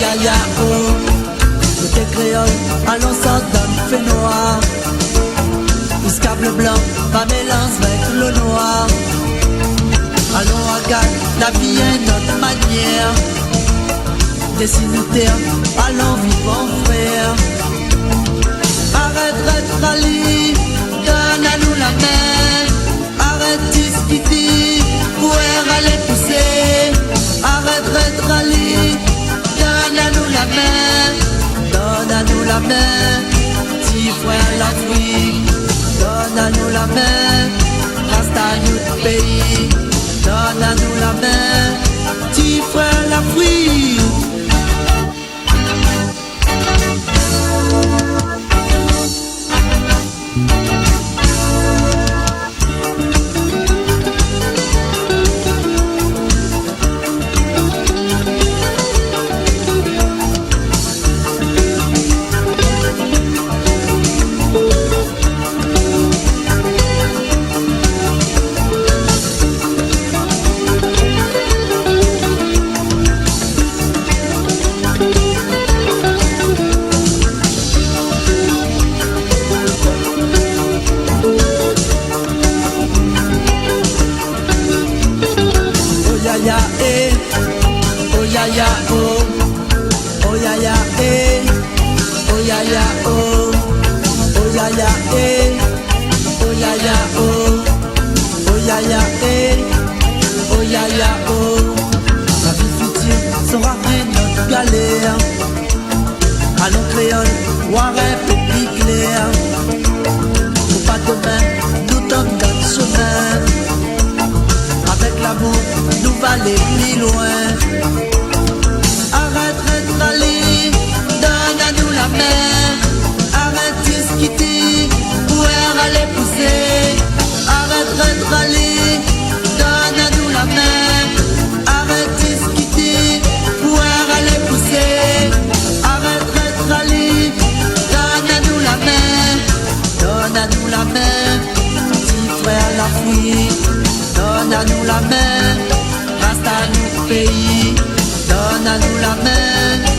ya ya oh. Nous t'es créole, allons s'en donne, fait noir. Jusqu'à bleu blanc, pas mélange avec le noir. Allons à Gal, la vie est notre manière. Dessine terre, allons vivre en frère. Arrête d'être rallye, donne à nous la main. Arrête discuter, pouvoir aller pousser. Arrête d'être rallye, donne à nous la main. Donne à nous la main, petit frère l'Afrique. Donne à nous la main, reste à notre pays. Donne à nous la main, petit frère l'Afrique. Allons créole, Warren, pays clair. Pour pas demain, nous sommes dans le chemin. Avec l'amour, nous va aller plus loin. Arrête d'être rallye, donne à nous la main. Arrête discuter, pouvoir aller pousser. Arrête d'être rallye, donne à nous la main. Arrête discuter, pouvoir aller pousser. Arrête d'être rallye, donne à nous la main. Donne à nous la main, petit frère l'Afrique. Donne à nous la main, reste à notre pays. Donne à nous la main.